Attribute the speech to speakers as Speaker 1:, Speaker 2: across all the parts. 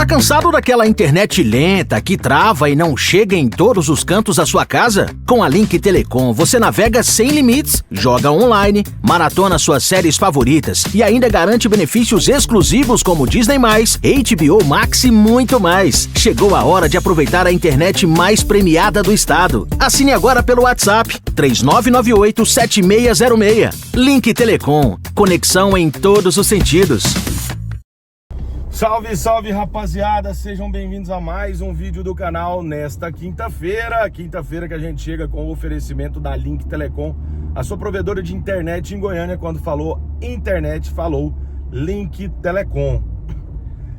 Speaker 1: Tá cansado daquela internet lenta que trava e não chega em todos os cantos da sua casa? Com a Link Telecom você navega sem limites, joga online, maratona suas séries favoritas e ainda garante benefícios exclusivos como Disney+, HBO Max e muito mais. Chegou a hora de aproveitar a internet mais premiada do estado. Assine agora pelo WhatsApp 3998-7606. Link Telecom, conexão em todos os sentidos.
Speaker 2: Salve, salve rapaziada, sejam bem-vindos a mais um vídeo do canal nesta quinta-feira que a gente chega com o oferecimento da Link Telecom, a sua provedora de internet em Goiânia. Quando falou internet, falou Link Telecom.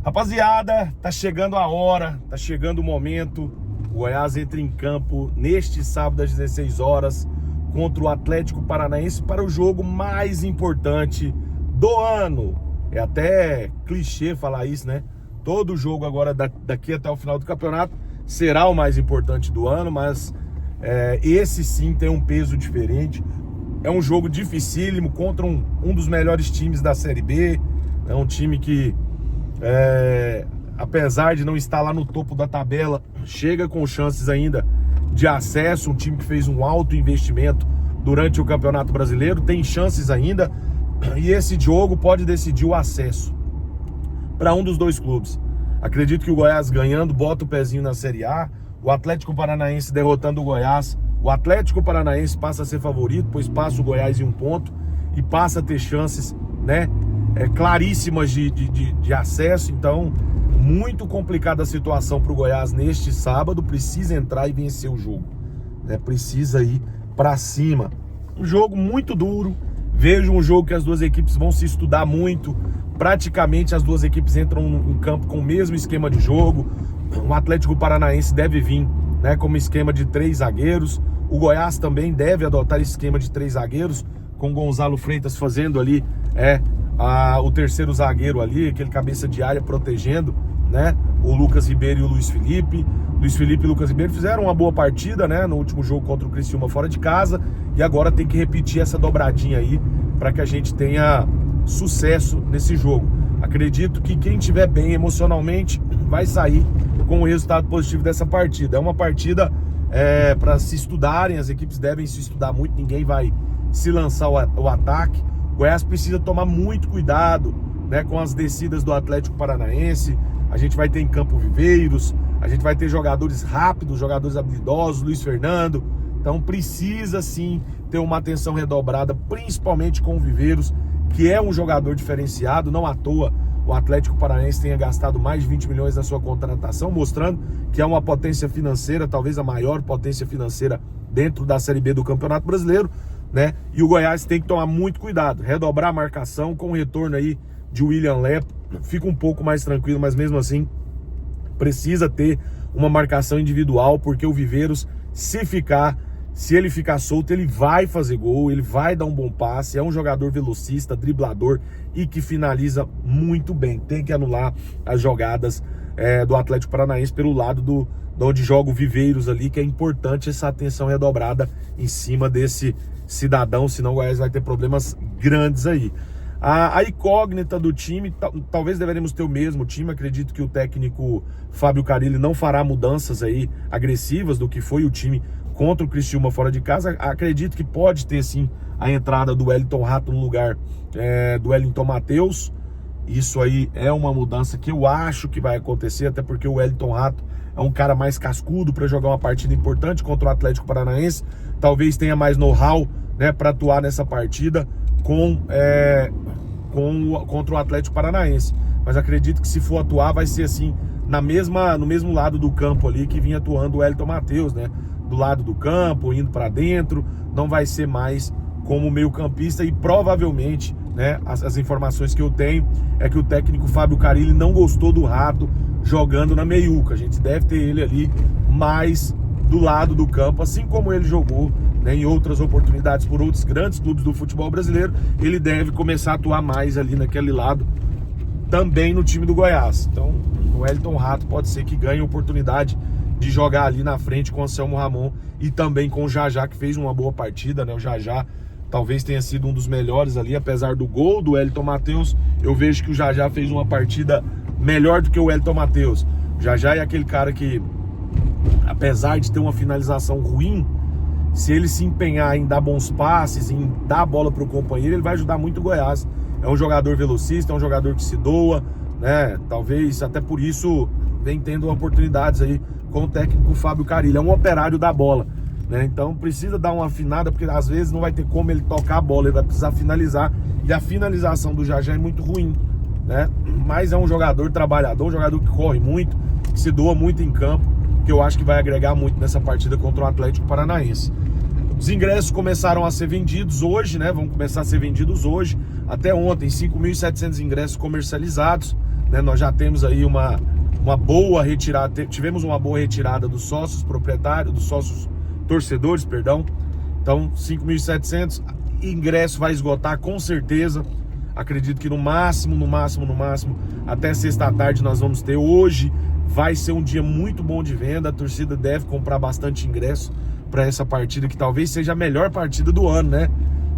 Speaker 2: Rapaziada, tá chegando a hora, tá chegando o momento. O Goiás entra em campo neste sábado às 16 horas contra o Atlético Paranaense para o jogo mais importante do ano. É até clichê falar isso, né? Todo jogo agora, daqui até o final do campeonato, será o mais importante do ano, mas esse sim tem um peso diferente. É um jogo dificílimo contra um dos melhores times da Série B. É um time que, apesar de não estar lá no topo da tabela, chega com chances ainda de acesso. Um time que fez um alto investimento durante o Campeonato Brasileiro, tem chances ainda. E esse jogo pode decidir o acesso para um dos dois clubes. Acredito que o Goiás ganhando bota o pezinho na Série A. O Atlético Paranaense derrotando o Goiás, o Atlético Paranaense passa a ser favorito, pois passa o Goiás em um ponto e passa a ter chances, né, claríssimas de acesso. Então, muito complicada a situação para o Goiás neste sábado. Precisa entrar e vencer o jogo, né? Precisa ir para cima. Um jogo muito duro. Vejo um jogo que as duas equipes vão se estudar muito. Praticamente as duas equipes entram em campo com o mesmo esquema de jogo. O Atlético Paranaense deve vir, né, como esquema de 3 zagueiros. O Goiás também deve adotar esse esquema de 3 zagueiros, com o Gonzalo Freitas fazendo ali o terceiro zagueiro ali, aquele cabeça de área protegendo, né, o Lucas Ribeiro e o Luiz Felipe. Luiz Felipe e Lucas Ribeiro fizeram uma boa partida, né, no último jogo contra o Criciúma fora de casa, e agora tem que repetir essa dobradinha aí para que a gente tenha sucesso nesse jogo. Acredito que quem estiver bem emocionalmente vai sair com o resultado positivo dessa partida. É uma partida para se estudarem, as equipes devem se estudar muito, ninguém vai se lançar o ataque. O Goiás precisa tomar muito cuidado, né, com as descidas do Atlético Paranaense. A gente vai ter em campo Viveiros, a gente vai ter jogadores rápidos, jogadores habilidosos, Luiz Fernando. Então precisa sim ter uma atenção redobrada, principalmente com o Viveiros, que é um jogador diferenciado. Não à toa o Atlético Paranaense tenha gastado mais de 20 milhões na sua contratação, mostrando que é uma potência financeira, talvez a maior potência financeira dentro da Série B do Campeonato Brasileiro, né? E o Goiás tem que tomar muito cuidado, redobrar a marcação com o retorno aí de William Lepo. Fica um pouco mais tranquilo, mas mesmo assim precisa ter uma marcação individual, porque o Viveiros, se ele ficar solto, ele vai fazer gol, ele vai dar um bom passe. É um jogador velocista, driblador e que finaliza muito bem. Tem que anular as jogadas do Atlético Paranaense pelo lado de onde joga o Viveiros ali, que é importante essa atenção redobrada em cima desse cidadão, senão o Goiás vai ter problemas grandes aí. A incógnita do time, talvez deveremos ter o mesmo time. Acredito que o técnico Fábio Carilli não fará mudanças aí agressivas do que foi o time contra o Criciúma fora de casa. Acredito que pode ter sim a entrada do Wellington Rato no lugar do Wellington Matheus. Isso aí é uma mudança que eu acho que vai acontecer, até porque o Wellington Rato é um cara mais cascudo para jogar uma partida importante contra o Atlético Paranaense. Talvez tenha mais know-how, né, para atuar nessa partida contra o Atlético Paranaense. Mas acredito que se for atuar vai ser assim no mesmo lado do campo ali que vinha atuando o Wellington Matheus, né? Do lado do campo, indo para dentro. Não vai ser mais como meio campista. E provavelmente, né, as informações que eu tenho é que o técnico Fábio Carilli não gostou do Rato jogando na meiuca. A gente deve ter ele ali mais do lado do campo, assim como ele jogou, né, em outras oportunidades por outros grandes clubes do futebol brasileiro. Ele deve começar a atuar mais ali naquele lado também no time do Goiás. Então o Wellington Rato pode ser que ganhe oportunidade de jogar ali na frente com o Anselmo Ramon e também com o Jajá, que fez uma boa partida, né? O Jajá talvez tenha sido um dos melhores ali, apesar do gol do Wellington Matheus. Eu vejo que o Jajá fez uma partida melhor do que o Wellington Matheus. Já é aquele cara que, apesar de ter uma finalização ruim, se ele se empenhar em dar bons passes, em dar a bola para o companheiro, ele vai ajudar muito o Goiás. É um jogador velocista, é um jogador que se doa, né? Talvez até por isso vem tendo oportunidades aí com o técnico Fábio Carilli. É um operário da bola, né? Então precisa dar uma afinada, porque às vezes não vai ter como ele tocar a bola, ele vai precisar finalizar, e a finalização do Jajá é muito ruim, né? Mas é um jogador trabalhador, um jogador que corre muito, que se doa muito em campo, que eu acho que vai agregar muito nessa partida contra o Atlético Paranaense. Os ingressos começaram a ser vendidos hoje, né? Vão começar a ser vendidos hoje. Até ontem, 5.700 ingressos comercializados, né? Nós já temos aí uma boa retirada, tivemos uma boa retirada dos sócios proprietários, dos sócios torcedores, perdão. Então, 5.700, ingresso vai esgotar com certeza. Acredito que no máximo, até sexta à tarde nós vamos ter. Hoje vai ser um dia muito bom de venda, a torcida deve comprar bastante ingresso para essa partida, que talvez seja a melhor partida do ano, né?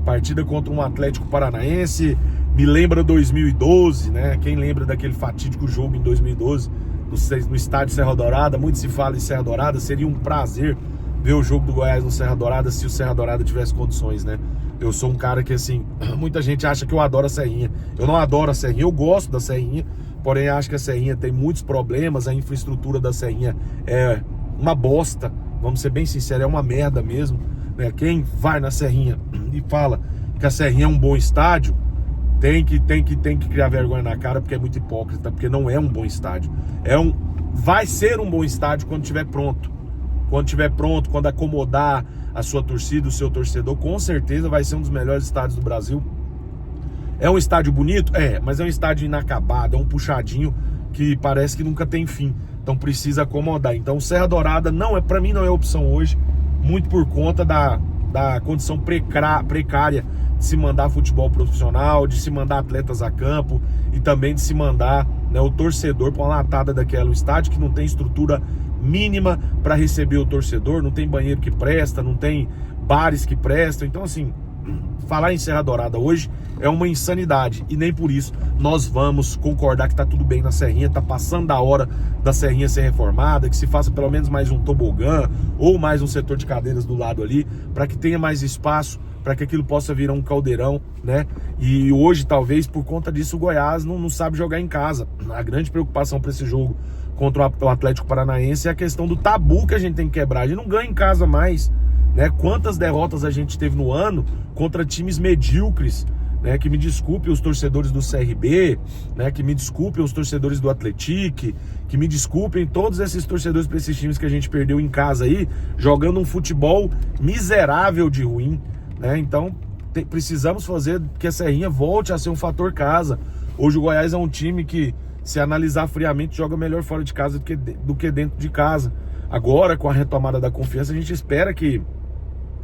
Speaker 2: Partida contra um Atlético Paranaense, me lembra 2012, né? Quem lembra daquele fatídico jogo em 2012, no estádio Serra Dourada? Muito se fala em Serra Dourada, seria um prazer ver o jogo do Goiás no Serra Dourada, se o Serra Dourada tivesse condições, né? Eu sou um cara que, assim, muita gente acha que eu adoro a Serrinha. Eu não adoro a Serrinha, eu gosto da Serrinha, porém acho que a Serrinha tem muitos problemas, a infraestrutura da Serrinha é uma bosta, vamos ser bem sinceros, é uma merda mesmo, né? Quem vai na Serrinha e fala que a Serrinha é um bom estádio, tem que criar vergonha na cara, porque é muito hipócrita, porque não é um bom estádio. Vai ser um bom estádio quando estiver pronto. Quando estiver pronto, quando acomodar a sua torcida, o seu torcedor, com certeza vai ser um dos melhores estádios do Brasil. É um estádio bonito? É, mas é um estádio inacabado, é um puxadinho que parece que nunca tem fim. Então precisa acomodar. Então Serra Dourada para mim não é opção hoje, muito por conta da condição precária de se mandar futebol profissional, de se mandar atletas a campo e também de se mandar, né, o torcedor para uma latada daquela. Um estádio que não tem estrutura mínima para receber o torcedor, não tem banheiro que presta, não tem bares que prestam. Então, assim, falar em Serra Dourada hoje é uma insanidade, e nem por isso nós vamos concordar que tá tudo bem na Serrinha. Tá passando da hora da Serrinha ser reformada, que se faça pelo menos mais um tobogã ou mais um setor de cadeiras do lado ali, para que tenha mais espaço, para que aquilo possa virar um caldeirão, né? E hoje, talvez, por conta disso, o Goiás não sabe jogar em casa. A grande preocupação para esse jogo contra o Atlético Paranaense é a questão do tabu que a gente tem que quebrar. A gente não ganha em casa mais, né? Quantas derrotas a gente teve no ano contra times medíocres, né? Que me desculpe os torcedores do CRB, né? Que me desculpem os torcedores do Atlético, que me desculpem todos esses torcedores para esses times que a gente perdeu em casa aí, jogando um futebol miserável de ruim, né? Então precisamos fazer que a Serrinha volte a ser um fator casa. Hoje o Goiás é um time que, se analisar friamente, joga melhor fora de casa do que dentro de casa. Agora, com a retomada da confiança, a gente espera que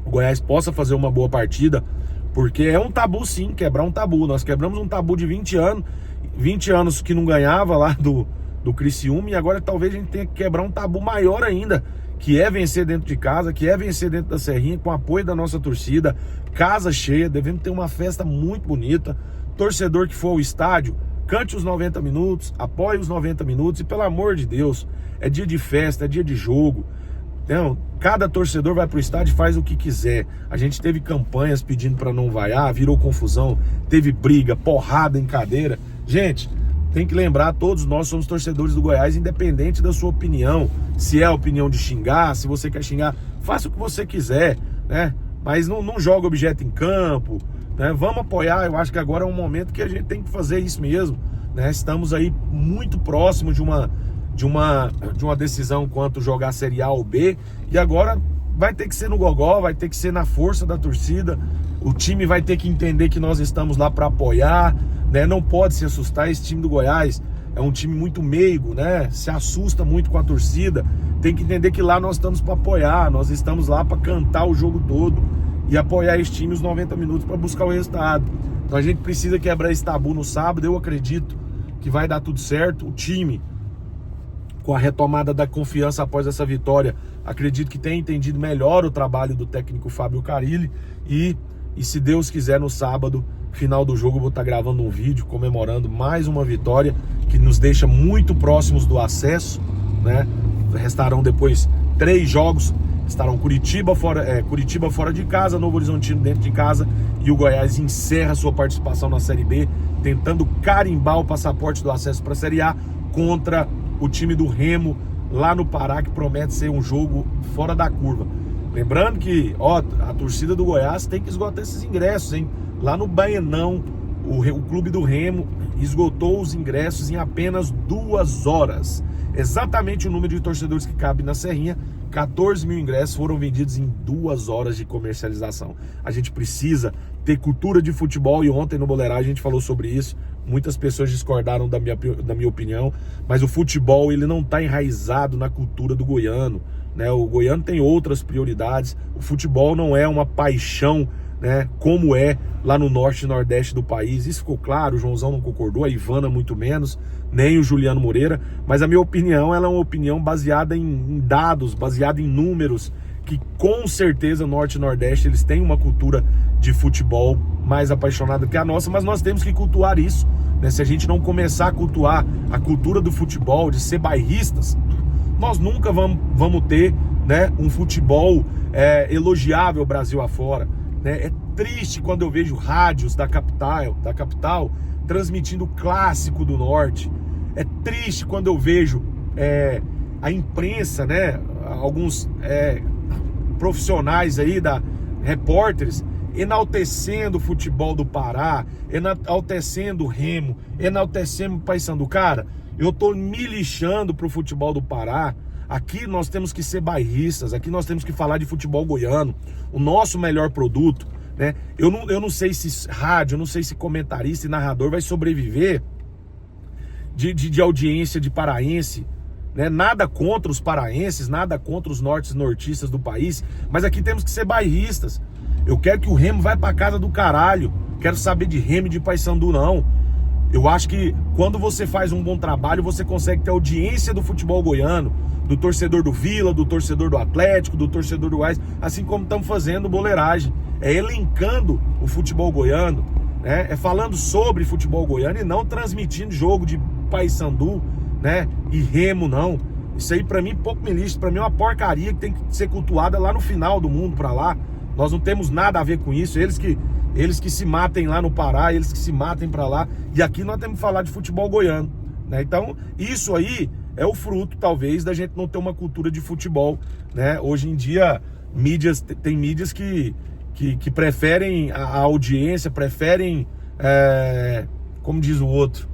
Speaker 2: o Goiás possa fazer uma boa partida, porque é um tabu sim, quebrar um tabu. Nós quebramos um tabu de 20 anos que não ganhava lá do Criciúma, e agora talvez a gente tenha que quebrar um tabu maior ainda, que é vencer dentro de casa, que é vencer dentro da Serrinha, com o apoio da nossa torcida, casa cheia, devemos ter uma festa muito bonita. Torcedor que for ao estádio, cante os 90 minutos, apoie os 90 minutos, e pelo amor de Deus, é dia de festa, é dia de jogo. Então, cada torcedor vai pro estádio e faz o que quiser. A gente teve campanhas pedindo para não vaiar, virou confusão, teve briga, porrada em cadeira. Gente, tem que lembrar, todos nós somos torcedores do Goiás, independente da sua opinião. Se é a opinião de xingar, se você quer xingar, faça o que você quiser, né? Mas não joga objeto em campo, né? Vamos apoiar. Eu acho que agora é um momento que a gente tem que fazer isso mesmo, né? Estamos aí muito próximos de uma decisão quanto jogar Série A ou B, e agora vai ter que ser no gogó, vai ter que ser na força da torcida. O time vai ter que entender que nós estamos lá para apoiar, né? Não pode se assustar. Esse time do Goiás é um time muito meigo, né? Se assusta muito com a torcida. Tem que entender que lá nós estamos para apoiar, nós estamos lá para cantar o jogo todo e apoiar esse time os 90 minutos para buscar o resultado. Então a gente precisa quebrar esse tabu no sábado. Eu acredito que vai dar tudo certo. O time, com a retomada da confiança após essa vitória, acredito que tem entendido melhor o trabalho do técnico Fábio Carilli, e se Deus quiser, no sábado, final do jogo, eu vou estar gravando um vídeo comemorando mais uma vitória que nos deixa muito próximos do acesso, né? Restarão depois 3 jogos, estarão Curitiba fora de casa, Novo Horizontino dentro de casa, e o Goiás encerra sua participação na Série B, tentando carimbar o passaporte do acesso para a Série A contra o time do Remo, lá no Pará, que promete ser um jogo fora da curva. Lembrando que, a torcida do Goiás tem que esgotar esses ingressos, hein? Lá no Baenão, o clube do Remo esgotou os ingressos em apenas 2 horas. Exatamente o número de torcedores que cabe na Serrinha. 14 mil ingressos foram vendidos em 2 horas de comercialização. A gente precisa ter cultura de futebol, e ontem no Boleiragem a gente falou sobre isso. Muitas pessoas discordaram da minha opinião, mas o futebol, ele não está enraizado na cultura do goiano, né? O goiano tem outras prioridades. O futebol não é uma paixão, né, como é lá no norte e nordeste do país. Isso ficou claro, o Joãozão não concordou, a Ivana muito menos, nem o Juliano Moreira, mas a minha opinião, ela é uma opinião baseada em dados, baseada em números, que com certeza o norte e nordeste eles têm uma cultura de futebol mais apaixonada que a nossa, mas nós temos que cultuar isso, né? Se a gente não começar a cultuar a cultura do futebol, de ser bairristas, nós nunca vamos ter, né, um futebol elogiável Brasil afora. É triste quando eu vejo rádios da capital transmitindo o clássico do norte. É triste quando eu vejo a imprensa, né, alguns profissionais aí, repórteres, enaltecendo o futebol do Pará, enaltecendo o Remo, enaltecendo o Paysandu. Cara, eu tô me lixando pro futebol do Pará. Aqui nós temos que ser bairristas, aqui nós temos que falar de futebol goiano, o nosso melhor produto, né? Eu não sei se rádio, eu não sei se comentarista e narrador vai sobreviver de audiência de paraense, né? Nada contra os paraenses, nada contra os nortistas do país, mas aqui temos que ser bairristas. Eu quero que o Remo vá pra casa do caralho, quero saber de Remo e de Paysandu não. Eu acho que quando você faz um bom trabalho, você consegue ter audiência do futebol goiano, do torcedor do Vila, do torcedor do Atlético, do torcedor do Goiás, assim como estamos fazendo Boleiragem. É elencando o futebol goiano, né? É falando sobre futebol goiano e não transmitindo jogo de Paysandu, né, e Remo, não. Isso aí pra mim pouco me lixa, pra mim é uma porcaria que tem que ser cultuada lá no final do mundo pra lá. Nós não temos nada a ver com isso, eles que se matem lá no Pará, eles que se matem pra lá, e aqui nós temos que falar de futebol goiano, né? Então isso aí é o fruto, talvez, da gente não ter uma cultura de futebol, né? Hoje em dia, tem mídias que preferem a audiência, preferem, como diz o outro,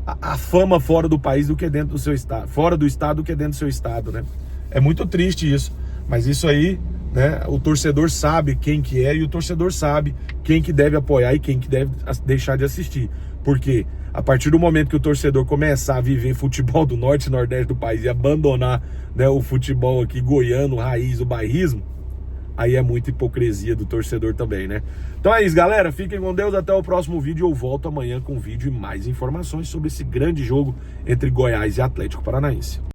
Speaker 2: a fama fora do país do que dentro do seu estado, fora do estado do que dentro do seu estado, né? É muito triste isso, mas isso aí, né, o torcedor sabe quem que é, e o torcedor sabe quem que deve apoiar e quem que deve deixar de assistir, porque a partir do momento que o torcedor começar a viver futebol do norte e nordeste do país e abandonar, né, o futebol aqui goiano, raiz, o bairrismo, aí é muita hipocrisia do torcedor também, né? Então é isso, galera, fiquem com Deus, até o próximo vídeo. Eu volto amanhã com vídeo e mais informações sobre esse grande jogo entre Goiás e Atlético Paranaense.